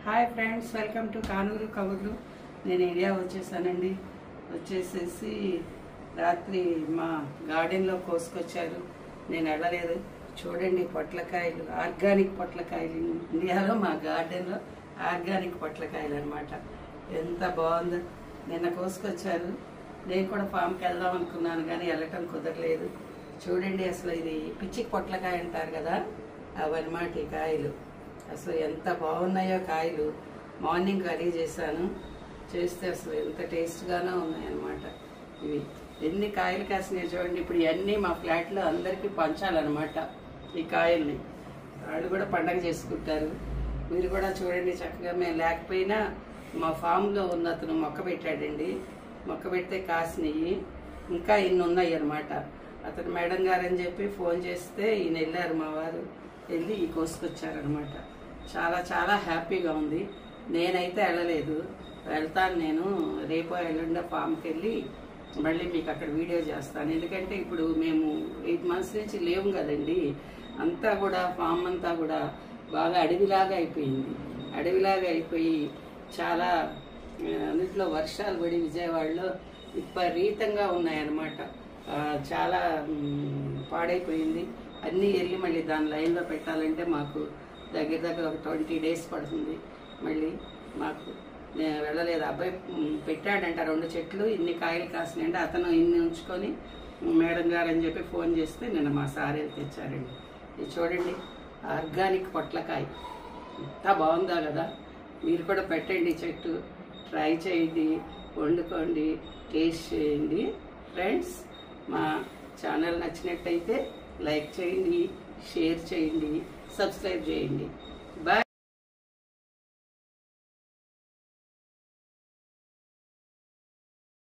Hi friends, welcome to Kanuru కబుర్లు. నేను India వచ్చేసానండి. వచ్చేసేసి రాత్రి మా గార్డెన్లో కోసుకొచ్చారు. నేను వెళ్ళలేదు. చూడండి, పొట్లకాయలు, ఆర్గానిక్ పొట్లకాయలు. ఇండియాలో మా గార్డెన్లో ఆర్గానిక్ పొట్లకాయలు అనమాట. ఎంత బాగుందో. నిన్న కోసుకొచ్చారు. నేను కూడా ఫామ్కి వెళ్దాం అనుకున్నాను, కానీ వెళ్ళటం కుదరలేదు. చూడండి, అసలు ఇది పిచ్చికి పొట్లకాయ అంటారు కదా, అవన్నమాట ఈ కాయలు. అసలు ఎంత బాగున్నాయో కాయలు. మార్నింగ్ కర్రీ చేశాను. చేస్తే అసలు ఎంత టేస్ట్గానో ఉన్నాయన్నమాట. ఇవి ఎన్ని కాయలు కాసినాయి చూడండి. ఇప్పుడు ఇవన్నీ మా ఫ్లాట్లో అందరికీ పంచాలన్నమాట. ఈ కాయల్ని వాళ్ళు కూడా పండగ చేసుకుంటారు. మీరు కూడా చూడండి చక్కగా. మేము లేకపోయినా మా ఫామ్లో ఉన్న అతను మొక్క పెట్టాడండి. మొక్క పెడితే కాసినవి ఇంకా ఇన్ని ఉన్నాయి అన్నమాట. అతను మేడం గారు అని చెప్పి ఫోన్ చేస్తే ఈయన వెళ్ళారు, మా వారు వెళ్ళి ఈ కోసుకొచ్చారనమాట. చాలా చాలా హ్యాపీగా ఉంది. నేనైతే వెళ్ళలేదు, వెళ్తాను నేను. రేపు ఎల్లుండ ఫామ్కి వెళ్ళి మళ్ళీ మీకు అక్కడ వీడియో చేస్తాను. ఎందుకంటే ఇప్పుడు మేము 8 months నుంచి లేవు కదండి. అంతా కూడా ఫామ్ అంతా కూడా బాగా అడవిలాగా అయిపోయింది. అడవిలాగా అయిపోయి చాలా అన్నింటిలో వర్షాలు పడి విజయవాడలో విపరీతంగా ఉన్నాయన్నమాట. చాలా పాడైపోయింది. అన్నీ వెళ్ళి మళ్ళీ దాని లైన్లో పెట్టాలంటే మాకు దగ్గర దగ్గర ఒక 20 days పడుతుంది. మళ్ళీ మాకు నేను వెళ్ళలేదు. అబ్బాయి పెట్టాడంట 2 చెట్లు, ఇన్ని కాయలు కాసినాయంటే అతను ఇన్ని ఉంచుకొని మేడం గారు అని చెప్పి ఫోన్ చేస్తే నిన్న మా సార్ తెచ్చారండి. ఇది చూడండి, ఆర్గానిక్ పొట్లకాయ. ఎంత బాగుందా కదా. మీరు కూడా పెట్టండి చెట్టు, ట్రై చేయండి, వండుకోండి, టేస్ట్ చేయండి. ఫ్రెండ్స్, మా ఛానల్ నచ్చినట్టయితే లైక్ చేయండి, షేర్ చేయండి, సబ్స్క్రైబ్ చేయండి. బాయ్.